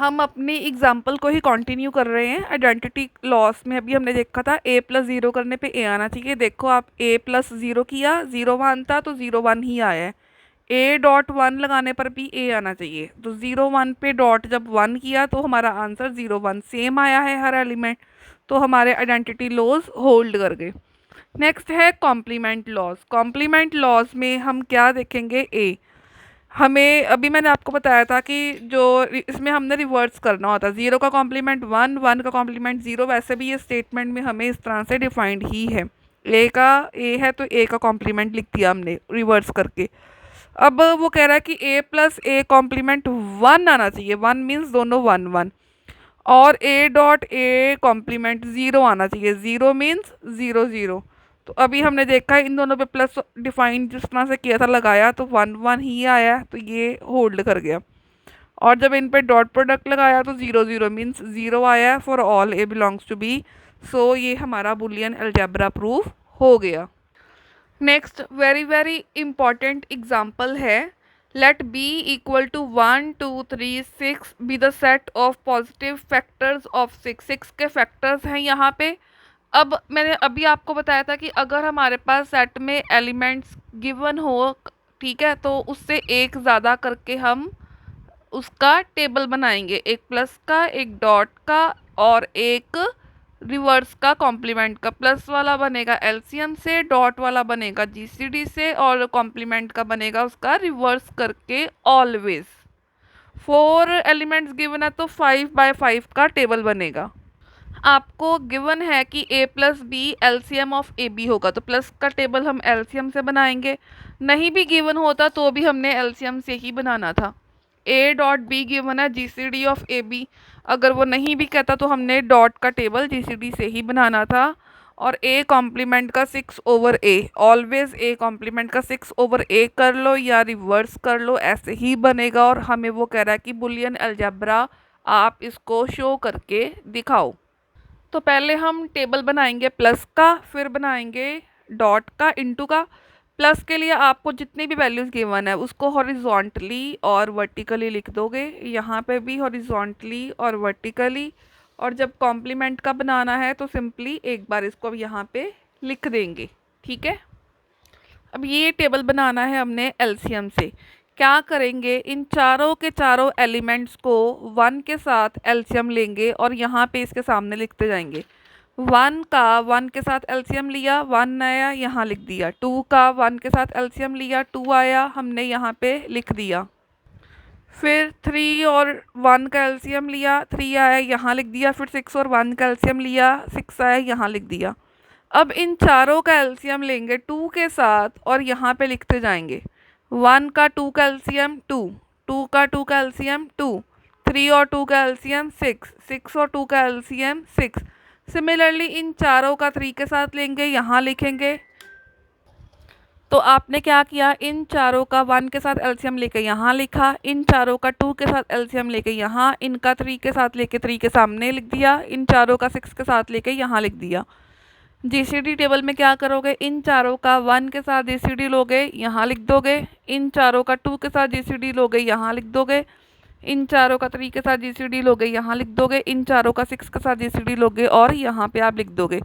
हम अपनी एग्जाम्पल को ही कंटिन्यू कर रहे हैं। आइडेंटिटी लॉस में अभी हमने देखा था ए प्लस ज़ीरो करने पे ए आना चाहिए। देखो आप ए प्लस ज़ीरो किया, ज़ीरो वन था तो ज़ीरो वन ही आया है। ए डॉट वन लगाने पर भी ए आना चाहिए, तो ज़ीरो वन पे डॉट जब वन किया तो हमारा आंसर ज़ीरो वन सेम आया है हर एलिमेंट, तो हमारे आइडेंटिटी लॉज होल्ड कर गए। नेक्स्ट है कॉम्प्लीमेंट लॉज। कॉम्प्लीमेंट लॉज में हम क्या देखेंगे, ए हमें अभी मैंने आपको बताया था कि जो इसमें हमने रिवर्स करना होता है, ज़ीरो का कॉम्प्लीमेंट वन, वन का कॉम्प्लीमेंट ज़ीरो। वैसे भी ये स्टेटमेंट में हमें इस तरह से डिफाइंड ही है। ए का ए है तो ए का कॉम्प्लीमेंट लिख दिया हमने रिवर्स करके। अब वो कह रहा है कि A plus A complement one आना चाहिए, वन मीन्स दोनों वन वन, और A dot A complement zero आना चाहिए, ज़ीरो मीन्स ज़ीरो ज़ीरो। तो अभी हमने देखा है इन दोनों पे प्लस डिफाइन जिस तरह से किया था लगाया तो वन वन ही आया, तो ये होल्ड कर गया। और जब इन पे डॉट प्रोडक्ट लगाया तो ज़ीरो ज़ीरो मीन्स ज़ीरो आया for all A belongs to B. So ये हमारा बुलियन अलजेब्रा प्रूफ हो गया। Next very very important example है, let B equal to one two three six B the set of positive factors of six. Six के factors हैं यहाँ पे। अब मैंने अभी आपको बताया था कि अगर हमारे पास सेट में एलिमेंट्स गिवन हो, ठीक है, तो उससे एक ज़्यादा करके हम उसका टेबल बनाएंगे, एक प्लस का, एक डॉट का और एक रिवर्स का कॉम्प्लीमेंट का। प्लस वाला बनेगा एलसीएम से, डॉट वाला बनेगा जीसीडी से, और कॉम्प्लीमेंट का बनेगा उसका रिवर्स करके ऑलवेज। फोर एलिमेंट्स गिवन है तो 5 बाय 5 का टेबल बनेगा। आपको गिवन है कि a plus B LCM of A B होगा, तो प्लस का टेबल हम एलसीएम से बनाएंगे। नहीं भी गिवन होता तो भी हमने एलसीएम से ही बनाना था। a डॉट बी गिवन है जीसीडी ऑफ ए बी, अगर वो नहीं भी कहता तो हमने डॉट का टेबल जीसीडी से ही बनाना था। और a कॉम्प्लीमेंट का 6/a, ऑलवेज a कॉम्प्लीमेंट का 6/a कर लो या रिवर्स कर लो, ऐसे ही बनेगा। और हमें वो कह रहा है कि बुलियन अलजेब्रा आप इसको शो करके दिखाओ। तो पहले हम टेबल बनाएंगे प्लस का, फिर बनाएंगे डॉट का, इनटू का। प्लस के लिए आपको जितनी भी वैल्यूज़ गिवन है उसको हॉरिजॉन्टली और वर्टिकली लिख दोगे, यहाँ पे भी हॉरिजॉन्टली और वर्टिकली। और जब कॉम्प्लीमेंट का बनाना है तो सिंपली एक बार इसको अब यहाँ पे लिख देंगे, ठीक है। अब ये टेबल बनाना है हमने एलसीएम से। क्या करेंगे, इन चारों के चारों एलिमेंट्स को वन के साथ एलसीएम लेंगे और यहाँ पे इसके सामने लिखते जाएंगे। वन का वन के साथ एलसीएम लिया, वन आया, यहाँ लिख दिया। टू का वन के साथ एलसीएम लिया, टू आया, हमने यहाँ पे लिख दिया। फिर थ्री और वन का एलसीएम लिया, थ्री आया, यहाँ लिख दिया। फिर सिक्स और वन का एलसीएम लिया, सिक्स आया, यहाँ लिख दिया। अब इन चारों का एलसीएम लेंगे टू के साथ और यहाँ पे लिखते जाएंगे। वन का टू का एलसीएम टू, टू का टू का एलसीएम टू, थ्री और टू का एलसीएम सिक्स, सिक्स और टू का एलसीएम सिक्स। सिमिलरली इन चारों का थ्री के साथ लेंगे, यहाँ लिखेंगे। तो आपने क्या किया, इन चारों का वन के साथ एलसीएम लेके यहाँ लिखा, इन चारों का टू के साथ एलसीएम लेके यहाँ, इनका थ्री के साथ लेके थ्री के सामने लिख दिया, इन चारों का सिक्स के साथ लेके यहाँ लिख दिया। जीसीडी टेबल में क्या करोगे, इन चारों का वन के साथ जीसीडी लोगे, यहाँ लिख दोगे। इन चारों का टू के साथ जीसीडी लोगे, यहाँ लिख दोगे। इन चारों का थ्री के साथ जीसीडी लोगे, यहाँ लिख दोगे। इन चारों का सिक्स के साथ जीसीडी लोगे और यहाँ पे आप लिख दोगे।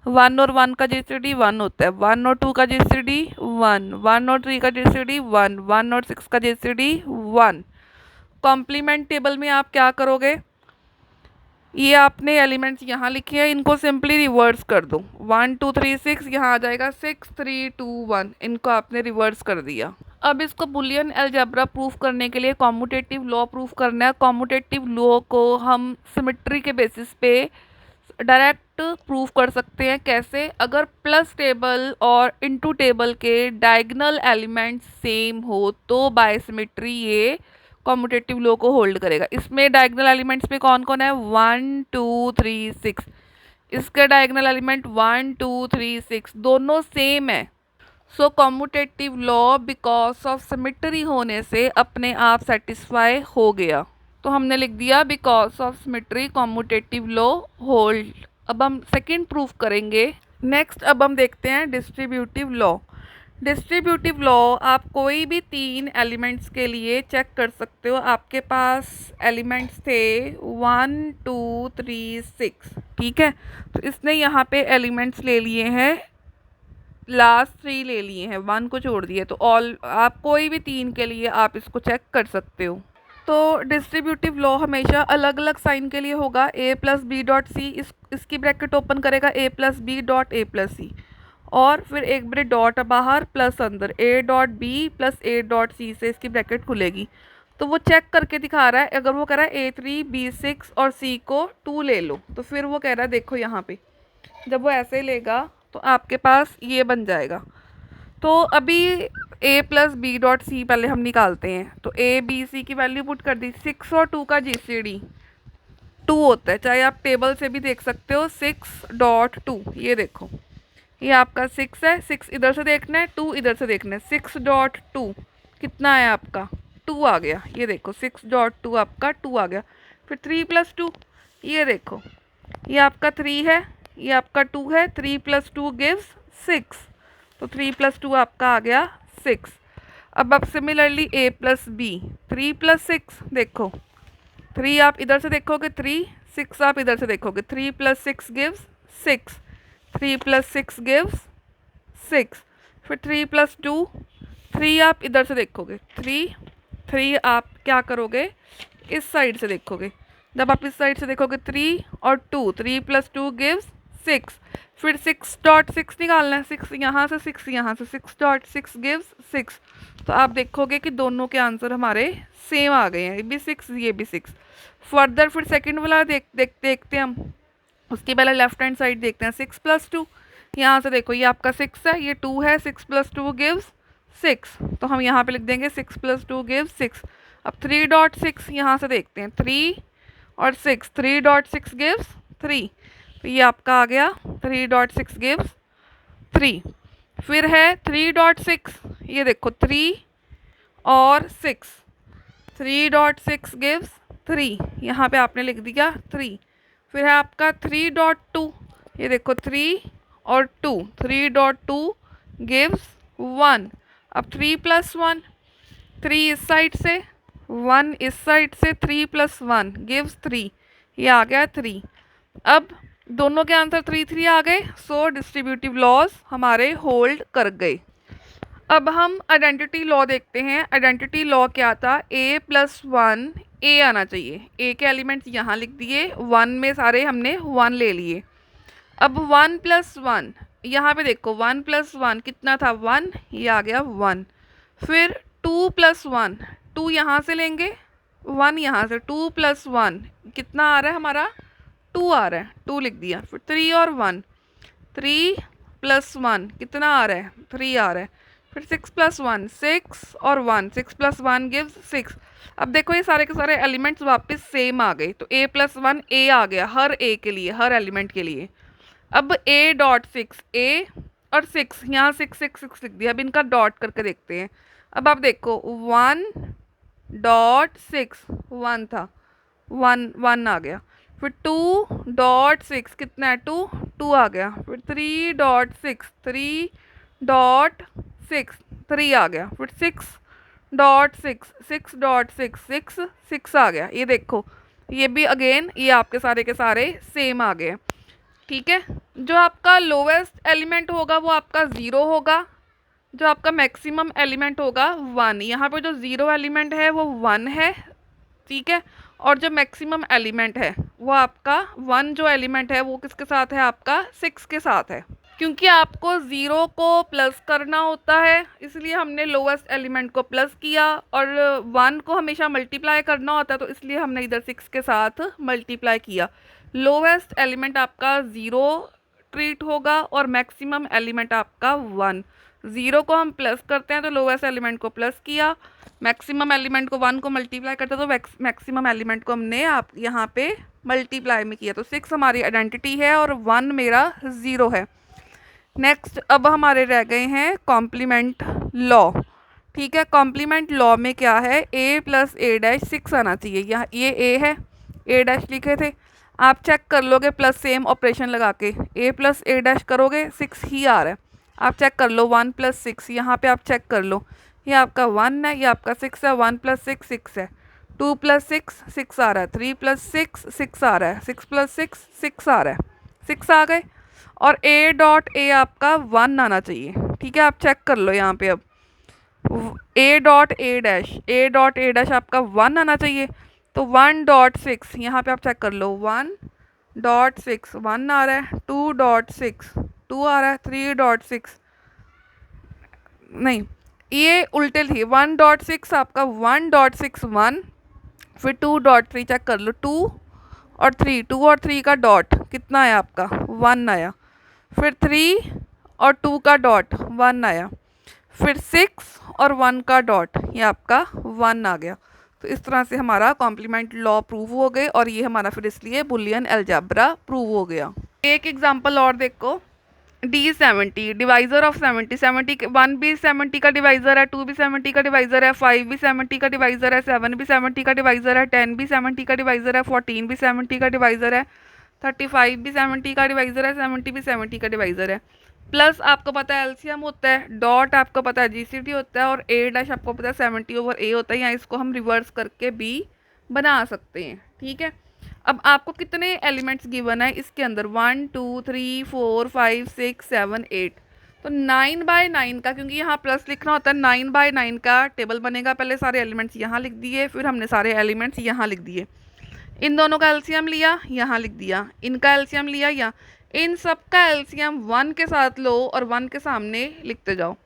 वन और वन का जीसीडी वन होता है, वन और टू का जीसीडी वन, वन और थ्री का जीसीडी वन, वन और सिक्स का जीसीडी वन। कॉम्प्लीमेंट टेबल में आप क्या करोगे, ये आपने एलिमेंट्स यहाँ लिखे हैं, इनको सिंपली रिवर्स कर दो। वन टू थ्री सिक्स, यहाँ आ जाएगा सिक्स थ्री टू वन, इनको आपने रिवर्स कर दिया। अब इसको बुलियन अलजेब्रा प्रूफ करने के लिए कॉम्यूटेटिव लॉ प्रूफ करना है। कॉम्यूटेटिव लॉ को हम सिमेट्री के बेसिस पे डायरेक्ट प्रूफ कर सकते हैं। कैसे, अगर प्लस टेबल और इनटू टेबल के डायगोनल एलिमेंट्स सेम हो तो बाय सिमेट्री ये कॉम्यूटेटिव लॉ को होल्ड करेगा। इसमें डायगोनल एलिमेंट्स में कौन कौन है, वन टू थ्री सिक्स, इसके diagonal element one two three six दोनों सेम है। So commutative law because of symmetry होने से अपने आप सेटिस्फाई हो गया, तो हमने लिख दिया because of symmetry commutative law hold. अब हम सेकंड प्रूफ करेंगे। नेक्स्ट अब हम देखते हैं डिस्ट्रीब्यूटिव लॉ। डिस्ट्रीब्यूटिव लॉ आप कोई भी 3 एलिमेंट्स के लिए चेक कर सकते हो। आपके पास एलिमेंट्स थे 1 2 3 6, ठीक है। तो इसने यहाँ पे एलिमेंट्स ले लिए हैं, लास्ट 3 ले लिए हैं, 1 को छोड़ दिए। तो ऑल आप कोई भी 3 के लिए आप इसको चेक कर सकते हो। तो डिस्ट्रीब्यूटिव लॉ हमेशा अलग अलग साइन के लिए होगा। A plus B dot C, इसकी ब्रैकेट ओपन करेगा A plus B dot A plus C, और फिर एक ब्रेक डॉट बाहर प्लस अंदर A dot B plus A dot C से इसकी ब्रैकेट खुलेगी। तो वो चेक करके दिखा रहा है, अगर वो कह रहा है A3 B6 और C को 2 ले लो, तो फिर वो कह रहा है देखो यहाँ पे जब वो ऐसे लेगा तो आपके पास ये बन जाएगा। तो अभी A plus B dot C पहले हम निकालते हैं। तो A B C की वैल्यू पुट कर दी। 6 और 2 का GCD 2 होता है, चाहे आप टेबल से भी देख सकते हो। 6.2, ये देखो ये आपका 6 है, 6 इधर से देखना है, 2 इधर से देखना है। 6.2 कितना है आपका 2 आ गया, ये देखो 6.2 आपका 2 आ गया। फिर 3 प्लस 2, ये देखो ये आपका 3 है, ये आपका 2 है। 3 प्लस 2 गिव्स 6, तो 3 प्लस 2 आपका आ गया 6। अब similarly A plus B, 3 plus 6 देखो, 3 आप इधर से देखोगे 3, 6 आप इधर से देखोगे। 3 प्लस 6 गिव्स 6, 3 प्लस 6 गिव्स 6। फिर 3 प्लस 2, 3 आप इधर से देखोगे 3, 3 आप क्या करोगे इस साइड से देखोगे। जब आप इस साइड से देखोगे 3 और 2, 3 प्लस 2 गिव्स 6। फिर 6.6 निकालना है, 6 यहाँ से 6 यहाँ से, 6.6 गिव्स 6। तो आप देखोगे कि दोनों के आंसर हमारे सेम आ गए हैं, ये भी 6 ये भी 6। फर्दर फिर सेकंड वाला देखते हैं हम। उसके पहले लेफ्ट हैंड साइड देखते हैं। 6 प्लस 2, यहाँ से देखो ये आपका 6 है, ये 2 है। 6 प्लस 2 गिव्स 6, तो हम यहाँ पे लिख देंगे 6 प्लस 2 गिव्स 6। अब 3.6 यहाँ से देखते हैं, 3 और 6, 3.6 गिव्स 3, तो ये आपका आ गया 3.6 गिव्स 3। फिर है 3.6, ये देखो 3 और 6, 3.6 गिव्स 3, यहाँ पे आपने लिख दिया 3। फिर है आपका 3.2, ये देखो 3 और 2, 3.2 गिव्स 1। अब 3 प्लस 1, 3 इस साइड से 1 इस साइड से, 3 प्लस 1 गिव्स 3, ये आ गया 3। अब दोनों के आंसर 3 3 आ गए, सो डिस्ट्रीब्यूटिव लॉज हमारे होल्ड कर गए। अब हम आइडेंटिटी लॉ देखते हैं। आइडेंटिटी लॉ क्या था, A प्लस 1 A आना चाहिए। A के एलिमेंट्स यहाँ लिख दिए, 1 में सारे हमने 1 ले लिए। अब 1 प्लस 1, यहाँ पे देखो 1 प्लस 1 कितना था 1, ये आ गया 1। फिर 2 प्लस 1, 2 यहाँ से लेंगे 1 यहाँ से, 2 प्लस 1 कितना आ रहा है हमारा 2 आ रहा है, 2 लिख दिया। फिर 3 और 1, 3 प्लस 1 कितना आ रहा है 3 आ रहा है। फिर 6 प्लस 1 6 और 1, 6 प्लस 1 गिव्स 6। अब देखो ये सारे के सारे एलिमेंट्स वापस सेम आ गए, तो A प्लस 1 A आ गया हर A के लिए, हर एलिमेंट के लिए। अब A.6 A और 6, यहाँ 6 6 6 लिख दिया। अब इनका डॉट करके देखते हैं। अब आप देखो 1.6 1 था, 1 1 आ गया। फिर 2.6 कितना है 2 2 आ गया। फिर 3.6 3.6 3 आ गया। फिर 6.6 6.6 6 6 आ गया। ये देखो ये भी अगेन ये आपके सारे के सारे सेम आ गए, ठीक है। जो आपका लोवेस्ट एलिमेंट होगा वो आपका 0 होगा, जो आपका मैक्सिमम एलिमेंट होगा 1। यहाँ पे जो 0 एलिमेंट है वो 1 है, ठीक है। और जो मैक्सिमम एलिमेंट है वो आपका 1 जो एलिमेंट है वो किसके साथ है आपका 6 के साथ है। क्योंकि आपको 0 को प्लस करना होता है इसलिए हमने लोवेस्ट एलिमेंट को प्लस किया, और 1 को हमेशा मल्टीप्लाई करना होता है तो इसलिए हमने इधर 6 के साथ मल्टीप्लाई किया। लोवेस्ट एलिमेंट आपका 0 ट्रीट होगा और मैक्सिमम एलिमेंट आपका 1। 0 को हम प्लस करते हैं तो लोवेस्ट एलिमेंट को प्लस किया, मैक्सिमम एलिमेंट को 1 को मल्टीप्लाई करते हैं तो मैक्सिमम एलिमेंट को हमने आप यहाँ पे मल्टीप्लाई में किया। तो 6 हमारी आइडेंटिटी है और 1 मेरा 0 है। नेक्स्ट अब हमारे रह गए हैं कॉम्प्लीमेंट लॉ, ठीक है। कॉम्प्लीमेंट लॉ में क्या है, A प्लस A' 6 आना चाहिए। यहाँ ये A है, A' लिखे थे, आप चेक कर लोगे प्लस सेम ऑपरेशन लगा के, A प्लस A' करोगे 6 ही आ रहा है। आप चेक कर लो 1 + 6, यहाँ पे आप चेक कर लो, ये आपका 1 है, ये आपका 6 है, 1 + 6 6 है, 2 + 6 6 आ रहा है, 3 + 6 6 आ रहा है, 6 + 6 6 आ रहा है, 6 आ गए। और ए डॉट ए आपका 1 आना चाहिए, ठीक है। आप चेक कर लो यहाँ पे अब ए डॉट ए डैश आपका 1 आना चाहिए। तो 1.6 यहाँ पे आप चेक कर लो, 1.6 1 आ रहा है, 2.6 2 आ रहा है, 3.6 नहीं, ये उल्टे थी, 1.6 आपका 1.61, फिर 2.3 चेक कर लो, 2 और 3 का डॉट कितना आया आपका 1 आया, फिर 3 और 2 का डॉट 1 आया, फिर 6 और 1 का डॉट ये आपका 1 आ गया। तो इस तरह से हमारा कॉम्प्लीमेंट लॉ प्रूव हो गए और ये हमारा फिर इसलिए बुलियन अलजेब्रा प्रूव हो गया। एक एग्जांपल और देखो, D70 डिवाइजर ऑफ 70, 1 भी 70 का डिवाइजर है, 2 भी 70 का डिवाइजर है, 5 भी 70 का डिवाइजर है, 7 भी 70 का डिवाइजर है, 10 भी 70 का डिवाइजर है, 14 भी 70 का डिवाइजर है, 35 भी 70 का डिवाइजर है, 70 भी 70 का डिवाइजर है। प्लस आपको पता है एलसीएम होता है, डॉट आपको पता है जीसीडी होता है, और ए डैश आपको पता है 70/a होता है, या इसको हम रिवर्स करके भी बना सकते हैं, ठीक है। अब आपको कितने एलिमेंट्स गिवन है इसके अंदर, 1 2 3 4 5 6 7 8, तो 9/9 का, क्योंकि यहाँ प्लस लिखना होता है, 9/9 का टेबल बनेगा। पहले सारे एलिमेंट्स यहाँ लिख दिए, फिर हमने सारे एलिमेंट्स यहाँ लिख दिए, इन दोनों का एलसीएम लिया, यहाँ लिख दिया, इनका एलसीएम लिया, या इन सब का एलसीएम 1 के साथ लो और 1 के सामने लिखते जाओ,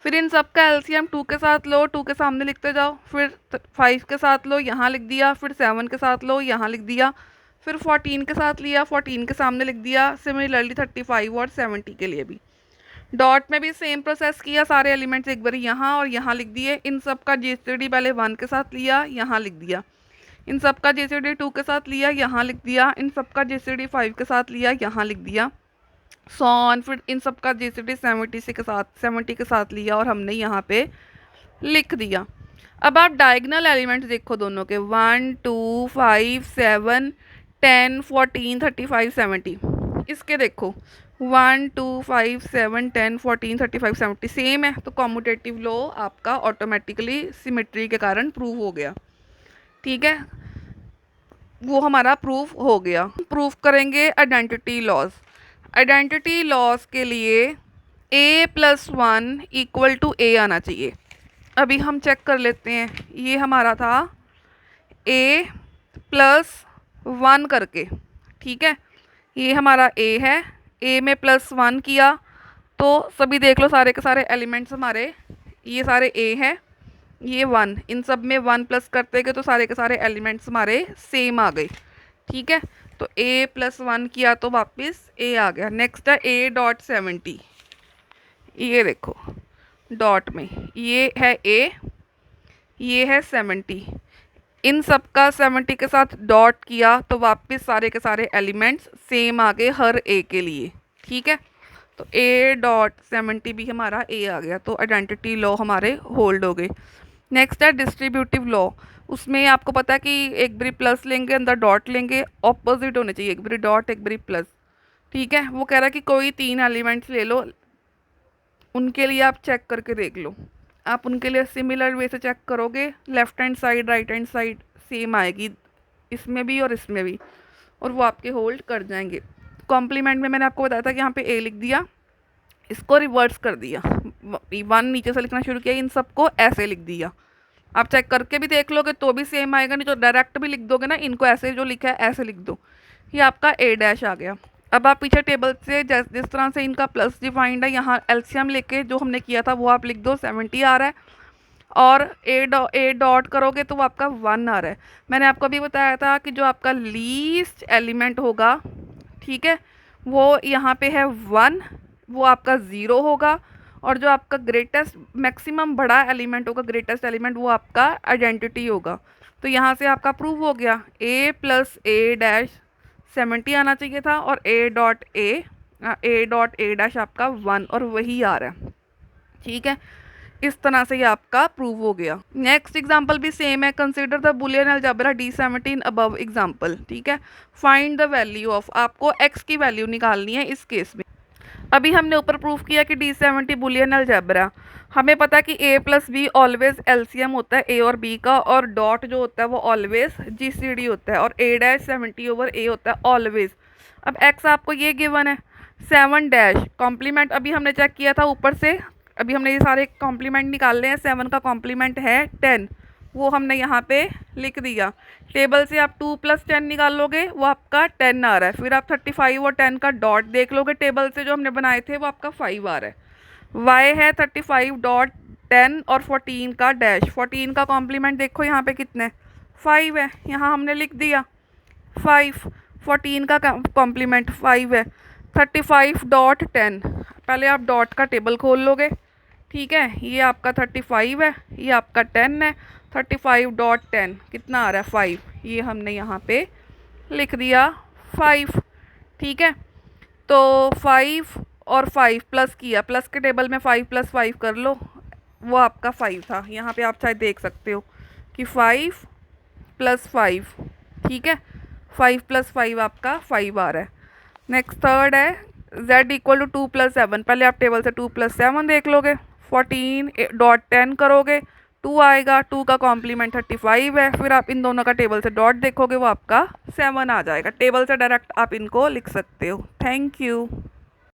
फिर इन सब का एलसीएम 2 के साथ लो, 2 के सामने लिखते जाओ, फिर 5 के साथ लो, यहाँ लिख दिया, फिर 7 के साथ लो, यहाँ लिख दिया, फिर 14 के साथ लिया, 14 के सामने लिख दिया। सिमिलरली 35 और 70 के लिए भी डॉट में भी सेम प्रोसेस किया, सारे एलिमेंट्स एक बार यहाँ और यहाँ लिख दिए, इन सब का जीसीडी पहले 1 के साथ लिया, यहाँ लिख दिया, इन सब का जीसीडी 2 के साथ लिया, यहाँ लिख दिया, इन सब का जीसीडी 5 के साथ लिया, यहाँ लिख दिया, सॉन, फिर इन सब का जीसीडी 70 के साथ लिया और हमने यहाँ पे लिख दिया। अब आप डायगनल एलिमेंट्स देखो दोनों के, 1 2 5 7 10 14 35 70, इसके देखो 1 2 5 7 10 14 35 70 सेम है, तो कॉम्यूटेटिव लॉ आपका ऑटोमेटिकली सिमेट्री के कारण प्रूव हो गया, ठीक है, वो हमारा प्रूफ हो गया। प्रूफ करेंगे आइडेंटिटी लॉज। आइडेंटिटी लॉज के लिए a+1 = a आना चाहिए। अभी हम चेक कर लेते हैं, ये हमारा था a+1 करके, ठीक है, ये हमारा a है, a में +1 किया तो सभी देख लो, सारे के सारे एलिमेंट्स हमारे, ये सारे a है, ये 1, इन सब में 1 प्लस करते गए तो सारे के सारे एलिमेंट्स हमारे सेम आ गए, ठीक है। तो a+1 किया तो वापस a आ गया। नेक्स्ट है a.70, ये देखो डॉट में ये है a, ये है 70, इन सब का 70 के साथ डॉट किया तो वापस सारे के सारे एलिमेंट्स सेम आ गए हर a के लिए, ठीक है। तो a.70 भी हमारा a आ गया, तो आइडेंटिटी लॉ हमारे होल्ड हो गए। नेक्स्ट है डिस्ट्रीब्यूटिव लॉ, उसमें आपको पता है कि एक बारी प्लस लेंगे, अंदर डॉट लेंगे, ऑपोजिट होने चाहिए, एक बारी डॉट एक बारी प्लस, ठीक है। वो कह रहा है कि कोई 3 एलिमेंट्स ले लो, उनके लिए आप चेक करके देख लो, आप उनके लिए सिमिलर वे से चेक करोगे, left hand side right hand side same आएगी, इसमें भी और इसमें भी, और वो आपके होल्ड कर जाएंगे। कॉम्प्लीमेंट में मैंने आपको बताया था कि यहाँ पे ए लिख दिया, इसको रिवर्स कर दिया, 1 नीचे से लिखना शुरू किया, इन सबको ऐसे लिख दिया। आप चेक करके भी देख लोगे तो भी सेम आएगा, नहीं तो डायरेक्ट भी लिख दोगे ना, इनको ऐसे जो लिखा है ऐसे लिख दो, ये आपका a' आ गया। अब आप पीछे टेबल से जिस तरह से इनका प्लस डिफाइंड है, यहाँ एलसीएम लेके जो हमने किया था वो आप लिख दो, 70 आ रहा है, और ए डॉट करोगे तो वो आपका 1 आ रहा है। मैंने आपको अभी बताया था कि जो आपका लीस्ट एलिमेंट होगा, ठीक है, वो यहाँ पे है 1, वो आपका 0 होगा, और जो आपका ग्रेटेस्ट मैक्सिमम बड़ा एलिमेंट होगा, ग्रेटेस्ट एलिमेंट, वो आपका आइडेंटिटी होगा। तो यहाँ से आपका प्रूव हो गया, a+a' 70 आना चाहिए था, और a.a आपका 1, और वही आ रहा है, ठीक है। इस तरह से ये आपका प्रूव हो गया। नेक्स्ट एग्जांपल भी सेम है, consider the Boolean algebra D17 above example, ठीक है। फाइंड द वैल्यू ऑफ, आपको x की वैल्यू निकालनी है इस केस में। अभी हमने ऊपर प्रूफ किया कि D70 बुलियन अलजेब्रा। हमें पता है कि a plus be always LCM होता है a और b का, और डॉट जो होता है वो ऑलवेज जीसीडी होता है, और a डैश 70 ओवर a होता है ऑलवेज। अब x आपको ये गिवन है 7 डैश कॉम्प्लीमेंट, अभी हमने चेक किया था ऊपर से, अभी हमने ये सारे कॉम्प्लीमेंट निकाल हैं। 7 का कॉम्प्लीमेंट है 10, वो हमने यहाँ पे लिख दिया। टेबल से आप 2 प्लस 10 निकालोगे, वो आपका 10 आ रहा है। फिर आप 35 और 10 का डॉट देख लोगे, टेबल से जो हमने बनाए थे वो आपका 5 आ रहा है। y है 35 डॉट 10 और 14 का डैश। 14 का कॉम्प्लीमेंट देखो यहाँ पे कितने 5 है, यहाँ हमने लिख दिया 5। 14 का कॉम्प्लीमेंट 5 है। 35 डॉट 10, पहले आप डॉट का टेबल खोल लोगे, ठीक है। ये आपका 35 है, ये आपका 10 है। 35 डॉट 10 कितना आ रहा है 5, ये हमने यहाँ पे लिख दिया 5, ठीक है। तो 5 और 5 प्लस किया, प्लस के टेबल में 5 प्लस 5 कर लो, वो आपका 5 था। यहाँ पे आप शायद देख सकते हो कि 5 प्लस 5, ठीक है। 5 प्लस 5 आपका 5 आ रहा है। नेक्स्ट थर्ड है z इक्वल टू 2 प्लस 7, पहले आप टेबल से 2 प्लस 7 देख लोगे। 14 डॉट 10 करोगे 2 आएगा, 2 का कॉम्प्लीमेंट 35 है। फिर आप इन दोनों का टेबल से डॉट देखोगे, वो आपका 7 आ जाएगा। टेबल से डायरेक्ट आप इनको लिख सकते हो। Thank you.